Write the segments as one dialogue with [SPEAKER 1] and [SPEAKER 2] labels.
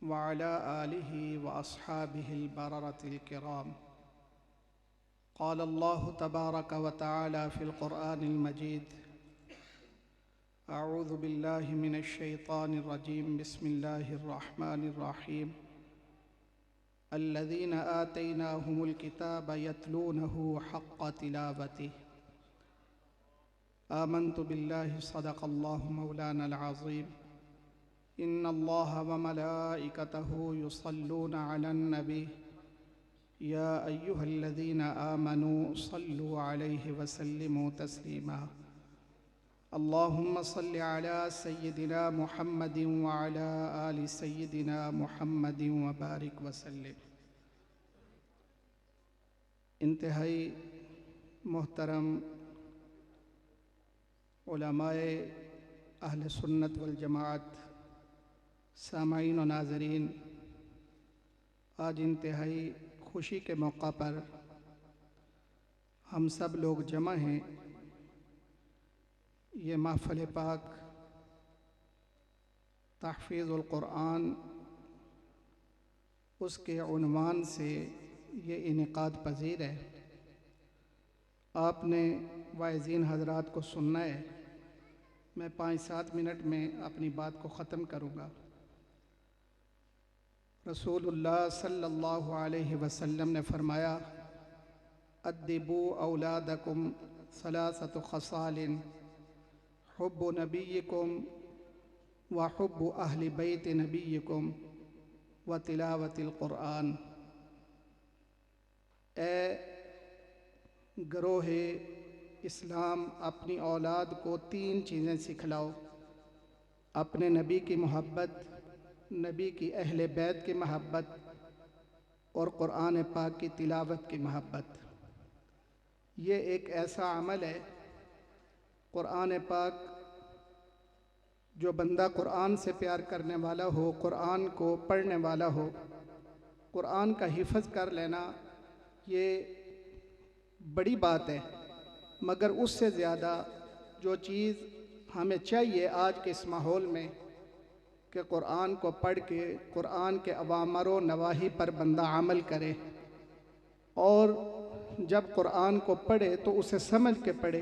[SPEAKER 1] वअला आलिहि व अस्हाबिहिल बररतिल किराम। क़ाल अल्लाहु तबारक व तआला फ़िल क़ुरआनिल मजीद। अऊज़ु बिल्लाहि मिनश शैतानिर रजीम। बिस्मिल्लाहिर रहमानिर रहीम। अल्लज़ीना आतैनाहुमुल किताब यतलूनहु हक़्क़ तिलावतिहि। आमन्तु बिल्लाहि सदक़ल्लाहु मौलानल अज़ीम। इन्नल्लाह व मलाइकतहु युसल्लूना अलन नबी या अय्युहल्लज़ीना आमनू सल्लु अलैहि व सल्लिमू तस्लीमा। अल्लाहुम्मा सल्लि अला सय्यिदिना मुहम्मदिन व अला आलि सय्यिदिना मुहम्मदिन व बारिक व सल्लिम। इंतहाई मोहतरम उलमाए अहले सुन्नत वल जमात, सामाईन व नाज़रीन, आज इंतहाई खुशी के मौका पर हम सब लोग जमा हैं। ये महफ़िल पाक तहफ़ीज़ुल क़ुरआन, उसके उन्वान से ये इनेकाद पज़ीर है। आपने वाइज़ीन हज़रात को सुनना है। मैं 5-7 मिनट में अपनी बात को ख़त्म करूँगा। रसूलुल्लाह सल्लल्लाहु अलैहि वसल्लम ने फरमाया, अद्दिबू औलादकुम सलासतु खसालिन हुब्बु नबिय्यिकुम व हुब्बु अहली बैत नबिय्यिकुम व तिलावतिल क़ुरआन। ए गरोहे इस्लाम, अपनी औलाद को 3 चीज़ें सिखलाओ। अपने नबी की मोहब्बत, नबी की अहले बैत की मोहब्बत और क़ुरआन पाक की तिलावत की मोहब्बत। ये एक ऐसा अमल है, क़ुरआन पाक, जो बंदा क़ुरआन से प्यार करने वाला हो, क़ुरआन को पढ़ने वाला हो, क़ुरआन का हिफ़्ज़ कर लेना ये बड़ी बात है। मगर उससे ज़्यादा जो चीज़ हमें चाहिए आज के इस माहौल में कि क़ुरआन को पढ़ के क़ुरआन के अवामर व नवाही पर बंदा अमल करे, और जब क़ुरआन को पढ़े तो उसे समझ के पढ़े।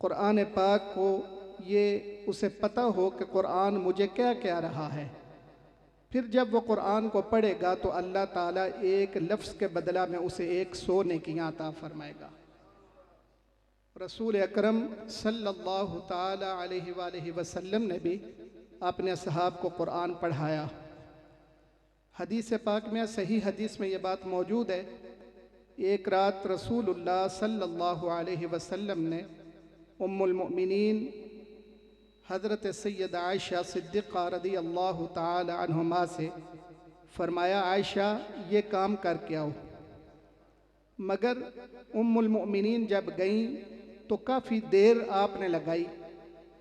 [SPEAKER 1] क़ुरआन पाक को ये उसे पता हो कि क़ुरआन मुझे क्या कह रहा है। फिर जब वो क़ुरआन को पढ़ेगा तो अल्लाह ताला एक लफ्ज़ के बदला में उसे 100 नेकियां अता फरमाएगा। रसूल अकरम सल्लल्लाहु ताला अलैहि वसल्लम ने भी अपने सहाब को क़ुरआन पढ़ाया। हदीस पाक में, सही हदीस में ये बात मौजूद है। एक रात रसूलुल्लाह सल्लल्लाहु अलैहि वसल्लम ने उम्मुल मोमिनीन हज़रत सैयदा आयशा सिद्दीक़ा रज़ियल्लाहु ताला अन्हुमा से फरमाया, आयशा ये काम करके आओ। मगर उम्मुल मोमिनीन जब गईं तो काफ़ी देर आपने लगाई।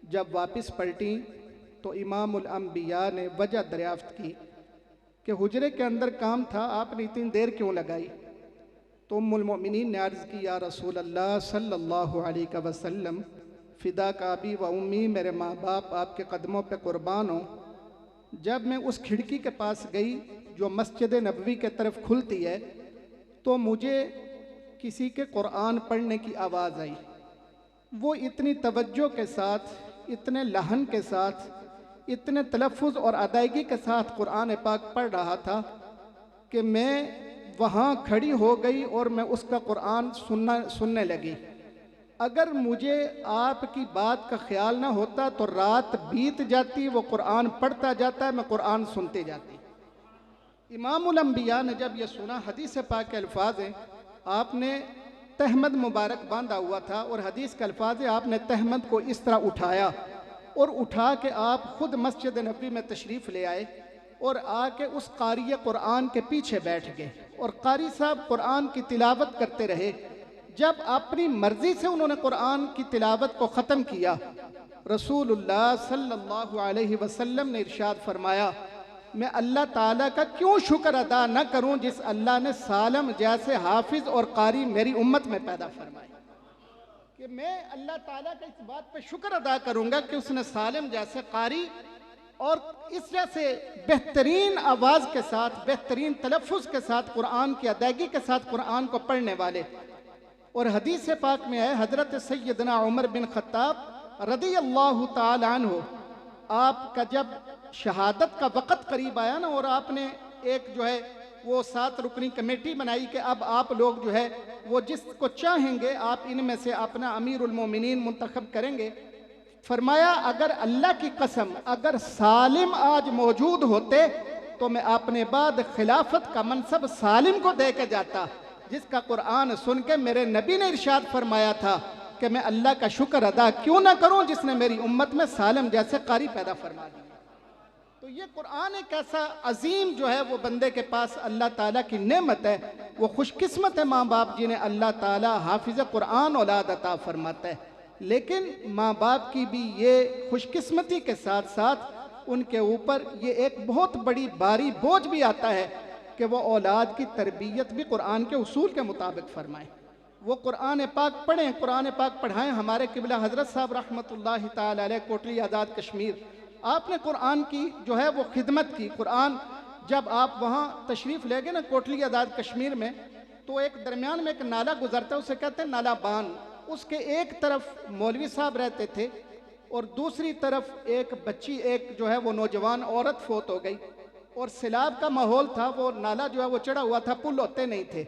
[SPEAKER 1] जब वापस पलटी तो इमामुल अंबिया ने वजह दरियाफ्त की कि हुजरे के अंदर काम था, आपने इतनी देर क्यों लगाई। तो उम्मुल मोमिनीन ने अर्ज़ की, या रसूल अल्लाह सल्लल्लाहु अलैहि वसल्लम, फ़िदा का अबी व उम्मी, मेरे माँ बाप आपके कदमों पे कुर्बान हो। जब मैं उस खिड़की के पास गई जो मस्जिद नबवी के तरफ खुलती है, तो मुझे किसी के क़ुरआन पढ़ने की आवाज़ आई। वो इतनी तवज्जो के साथ, इतने लहन के साथ, इतने तलफ़्फ़ुज़ और अदायगी के साथ क़ुरआन पाक पढ़ रहा था कि मैं वहाँ खड़ी हो गई और मैं उसका क़ुरआन सुनने लगी। अगर मुझे आपकी बात का ख्याल ना होता तो रात बीत जाती, वो क़ुरआन पढ़ता जाता, मैं क़ुरआन सुनते जाती। इमामुल अंबिया ने जब ये सुना, हदीस पाक के अल्फाज हैं, आपने तहमद मुबारक बांधा हुआ था और हदीस के अल्फाज है, आपने तहमद को इस तरह उठाया और उठा के आप खुद मस्जिद नबी में तशरीफ़ ले आए और आके उस कारी क़ुरआन के पीछे बैठ गए और कारी साहब क़ुरआन की तिलावत करते रहे। जब अपनी मर्ज़ी से उन्होंने क़ुरआन की तिलावत को ख़त्म किया, रसूलुल्लाह सल्लल्लाहु अलैहि वसल्लम ने इरशाद फरमाया, मैं अल्लाह ताला का क्यों शुक्र अदा न करूं जिस अल्लाह ने सालम जैसे हाफिज और कारी मेरी उम्मत में पैदा फरमाए। कि मैं अल्लाह ताला का इस बात पे शुक्र अदा करूंगा कि उसने सालम जैसे कारी और इस वजह से बेहतरीन आवाज़ के साथ, बेहतरीन तलफ़ुज़ के साथ, कुरान की अदायगी के साथ कुरान को पढ़ने वाले। और हदीस पाक में है, हज़रत सैयदना उमर बिन ख़त्ताब रज़ी अल्लाह ताला अन्हु, आपका जब शहादत का वक़्त करीब आया ना, और आपने एक जो है वो 7 रुकनी कमेटी बनाई कि अब आप लोग जो है वो जिसको चाहेंगे आप इनमें से अपना अमीरुल मोमिनीन मुंतखब करेंगे। फरमाया अगर अल्लाह की कसम अगर सालिम आज मौजूद होते तो मैं अपने बाद खिलाफत का मनसब सालिम को दे के जाता, जिसका कुरान सुन के मेरे नबी ने इरशाद फरमाया था कि मैं अल्लाह का शुक्र अदा क्यों ना करूं जिसने मेरी उम्मत में सालिम जैसे कारी पैदा फरमा दिए। तो ये कुरान एक ऐसा अजीम जो है वो बंदे के पास अल्लाह ताला की नेमत है। वो खुशकिस्मत है माँ बाप जिन्हें अल्लाह ताला हाफिज़ कुरान औलाद अता फरमाता है। लेकिन माँ बाप की भी ये खुशकिस्मती के साथ साथ उनके ऊपर ये एक बहुत बड़ी भारी बोझ भी आता है कि वो औलाद की तरबियत भी कुरान के उसूल के मुताबिक फरमाएं, वो कुरान पाक पढ़ें, कुरान पाक पढ़ाएं। हमारे किबला हज़रत साहब रहमतुल्लाहि ताला अलैह कोटली आज़ाद कश्मीर, आपने कुरान की जो है वो खिदमत की। कुरान जब आप वहाँ तशरीफ़ ले गए ना कोटली आज़ाद कश्मीर में, तो एक दरमियान में एक नाला गुजरता है, उसे कहते हैं नाला बान। उसके एक तरफ मौलवी साहब रहते थे और दूसरी तरफ एक बच्ची, एक जो है वो नौजवान औरत फोत हो गई, और सैलाब का माहौल था, वो नाला जो है वो चढ़ा हुआ था, पुल होते नहीं थे।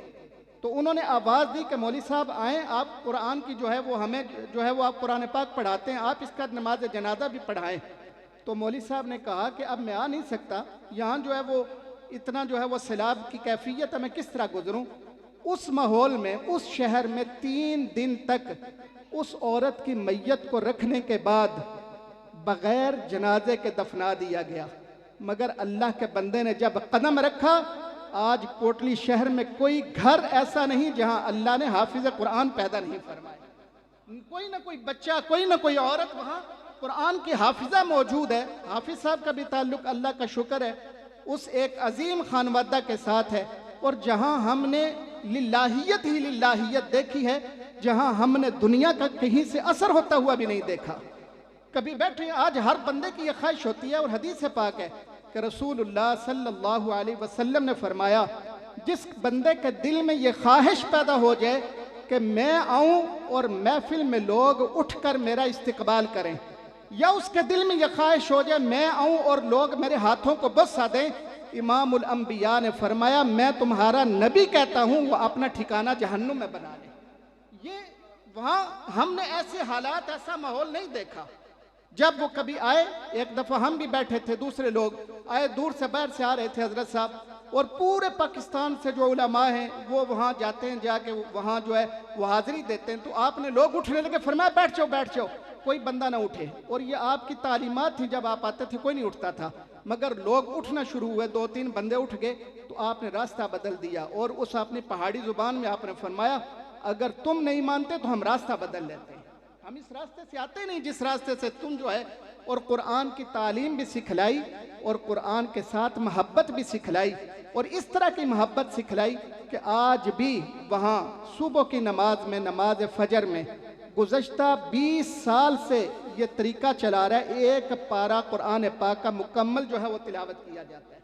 [SPEAKER 1] तो उन्होंने आवाज़ दी कि मौलवी साहब आएँ, आप कुरान की जो है वो हमें जो है वो आप कुरान पाक पढ़ाते हैं, आप इसका नमाज जनाजा भी पढ़ाएँ। तो मौलवी साहब ने कहा कि अब मैं आ नहीं सकता, यहाँ जो है वो इतना जो है वो सैलाब की कैफियत है, मैं किस तरह गुजरूँ। उस माहौल में, उस शहर में 3 दिन तक उस औरत की मैयत को रखने के बाद बग़ैर जनाजे के दफना दिया गया। मगर अल्लाह के बंदे ने जब कदम रखा, आज कोटली शहर में कोई घर ऐसा नहीं जहां अल्लाह ने हाफिज़ कुरान पैदा नहीं फरमाया। कोई ना कोई बच्चा, कोई ना कोई औरत वहाँ कुरान की हाफिज़ा मौजूद है। हाफिज़ साहब का भी ताल्लुक अल्लाह का शुक्र है उस एक अजीम खानवादा के साथ है। और जहाँ हमने लिल्लाहियत ही लिल्लाहियत देखी है, जहाँ हमने दुनिया का कहीं से असर होता हुआ भी नहीं देखा। कभी बैठे, आज हर बंदे की यह ख्वाहिश होती है, और हदीस से पाक है कि रसूलुल्लाह सल्लल्लाहु अलैहि वसल्लम ने फरमाया, जिस बंदे के दिल में ये ख्वाहिश पैदा हो जाए कि मैं आऊँ और महफिल में लोग उठकर मेरा इस्तकबाल करें, या उसके दिल में यह ख्वाहिश हो जाए मैं आऊँ और लोग मेरे हाथों को बसा दें, इमामुल अंबिया ने फरमाया मैं तुम्हारा नबी कहता हूँ वो अपना ठिकाना जहन्नुम में बना ले। ये वहाँ हमने ऐसे हालात, ऐसा माहौल नहीं देखा। जब वो कभी आए, एक दफ़ा हम भी बैठे थे, दूसरे लोग आए, दूर से बाहर से आ रहे थे हजरत साहब, और पूरे पाकिस्तान से जो उलमा हैं वो वहाँ जाते हैं, जाके वहाँ जो है वो हाज़िरी देते हैं। तो आपने लोग उठने लगे, फरमाया बैठ जाओ बैठ जाओ, कोई बंदा ना उठे। और ये आपकी तालीमात थी, जब आप आते थे कोई नहीं उठता था, मगर लोग उठना शुरू हुए, 2-3 बंदे उठ गए, तो आपने रास्ता बदल दिया। और उस अपनी पहाड़ी ज़ुबान में आपने फरमाया अगर तुम नहीं मानते तो हम रास्ता बदल लेते हैं, हम इस रास्ते से आते नहीं जिस रास्ते से तुम जो है। और कुरान की तालीम भी सिखलाई, और कुरान के साथ मोहब्बत भी सिखलाई, और इस तरह की मोहब्बत सिखलाई कि आज भी वहाँ सुबह की नमाज में, नमाज फजर में गुज़श्ता 20 साल से ये तरीका चला रहा है, एक पारा कुरान पाक का मुकम्मल जो है वो तिलावत किया जाता है।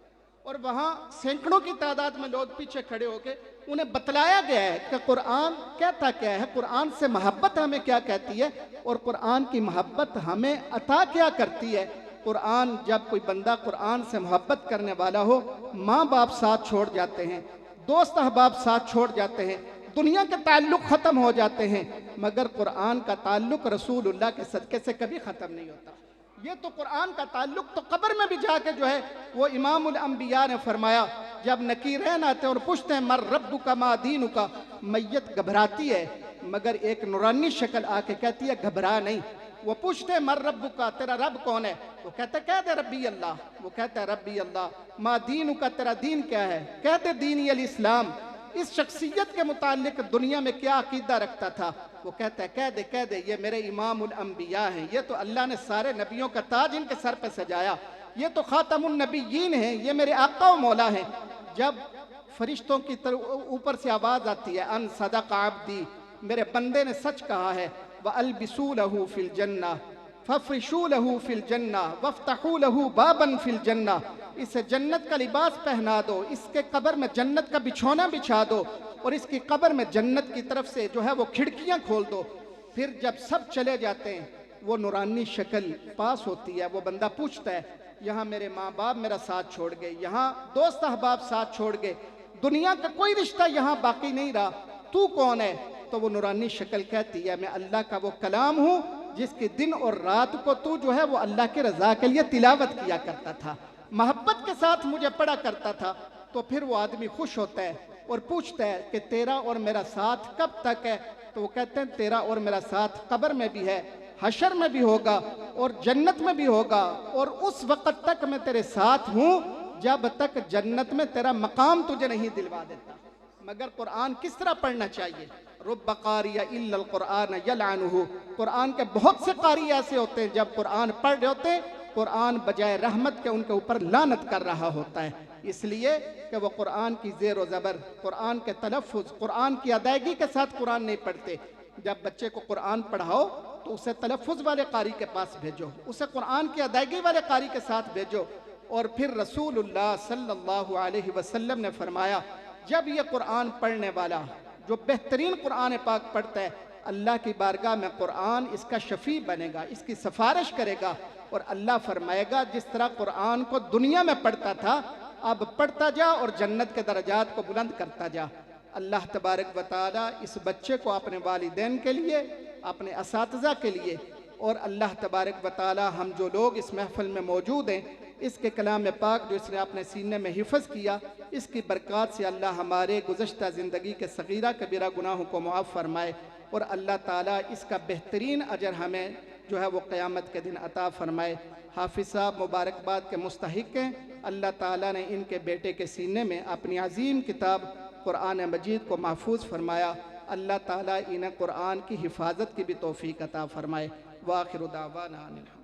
[SPEAKER 1] और वहाँ सैकड़ों की तादाद में लोग पीछे खड़े होकर उन्हें बतलाया गया है कि कुरान कहता क्या है, कुरान से मोहब्बत हमें क्या कहती है, और कुरान की मोहब्बत हमें अता क्या करती है। कुरान, जब कोई बंदा कुरान से मोहब्बत करने वाला हो, माँ बाप साथ छोड़ जाते हैं, दोस्त अहबाब साथ छोड़ जाते हैं, दुनिया के ताल्लुक ख़त्म हो जाते हैं, मगर कुरान का ताल्लुक रसूलुल्लाह के सदक़े से कभी ख़त्म नहीं होता। ये तो कुरान का ताल्लुक तो कब्र में भी जाके जो है वो इमामुल अंबिया ने फरमाया, जब नकीरैन आते हैं और पूछते हैं मर रब्बुका मा दीनुका, मैयत घबराती है, मगर एक नूरानी शक्ल आके कहती है घबरा नहीं। वो पूछते हैं मर रब्बुका, तेरा रब कौन है? वो कहते कह दे रब्बी अल्लाह। वो कहता है रब्बी अल्लाह। मा दीनुका, तेरा दीन क्या है? कहते दीनी अल इस्लाम। इस शख्सियत के मुतालिक दुनिया में क्या अकीदा रखता था? वो कहता है कह दे ये मेरे इमामुल अंबिया हैं, ये तो अल्लाह ने सारे नबियों का ताज इनके सर पे सजाया, ये तो खातमुन नबिय्यीन हैं, ये मेरे आका व मौला हैं। जब फरिश्तों की तरफ ऊपर से आवाज़ आती है अन सदक़ अब्दी, मेरे बंदे ने सच कहा है, व अलबिसू लहू फिल जन्ना, फफ्रिशू लहू फिल जन्ना वफ्तहू लहू बाबन फिल जन्ना, इसे जन्नत का लिबास पहना दो, इसके कब्र में जन्नत का बिछौना बिछा दो और इसकी कब्र में जन्नत की तरफ से जो है वो खिड़कियां खोल दो। फिर जब सब चले जाते हैं वो नूरानी शक्ल पास होती है, वो बंदा पूछता है यहाँ मेरे माँ बाप मेरा साथ छोड़ गए, यहाँ दोस्त अहबाब साथ छोड़ गए, दुनिया का कोई रिश्ता यहाँ बाकी नहीं रहा, तू कौन है? तो वो नूरानी शक्ल कहती है मैं अल्लाह का वो कलाम हूँ जिसके दिन और रात को तू जो है वो अल्लाह के रजा के लिए तिलावत किया करता था, मोहब्बत के साथ मुझे पढ़ा करता था। तो फिर वो आदमी खुश होता है और पूछता है कि तेरा और मेरा साथ कब तक है? तो वो कहते हैं तेरा और मेरा साथ कब्र में भी है, हशर में भी होगा और जन्नत में भी होगा, और उस वक़्त तक मैं तेरे साथ हूँ जब तक जन्नत में तेरा मकाम तुझे नहीं दिलवा देता। मगर कुरान किस तरह पढ़ना चाहिए? रुब्ब क़ारिया इल्लल कुरान यलअनुहु, कुरान के बहुत से कारी ऐसे होते हैं जब कुरान पढ़ रहे होते हैं कुरान बजाय रहमत के उनके ऊपर लानत कर रहा होता है, इसलिए कि वो कुरान की ज़ेर व ज़बर, कुरान के तलफ़ुज़, कुरान की अदायगी के साथ कुरान नहीं पढ़ते। जब बच्चे को कुरान पढ़ाओ तो उसे तलफ़ुज़ वाले कारी के पास भेजो, उसे कुरान की अदायगी वाले कारी के साथ भेजो। और फिर रसूलुल्लाह सल्लल्लाहु अलैहि वसल्लम ने फरमाया जब ये कुरान पढ़ने वाला जो बेहतरीन कुरान पाक पढ़ता है अल्लाह की बारगाह में कुरान इसका शफी बनेगा, इसकी सिफारिश करेगा, और अल्लाह फरमाएगा जिस तरह कुरान को दुनिया में पढ़ता था अब पढ़ता जा और जन्नत के दर्जात को बुलंद करता जा। अल्लाह तबारक व तआला इस बच्चे को अपने वालिदैन के लिए, अपने असातिज़ा के लिए, और अल्लाह तबारक व तआला हम जो लोग इस महफिल में मौजूद हैं इसके कलाम पाक जो इसने अपने सीने में हिफ़्ज़ किया, इसकी बरक़ात से अल्लाह हमारे गुज़श्ता ज़िंदगी के सग़ीरा कबीरा गुनाहों को मुआफ़ फरमाए, और अल्लाह ताला इसका बेहतरीन अजर हमें जो है वो क़यामत के दिन अता फ़रमाए। हाफ़िज़ साहब मुबारकबाद के मुस्तहिक़ हैं, अल्लाह ताला ने इनके बेटे के सीने में अपनी अज़ीम किताब कुरान मजीद को महफूज फरमाया। अल्लाह ताला इन्हें कुरान की हिफाजत की भी तौफ़ीक़ अता फ़रमाए। व आखिरु दावाना अनिल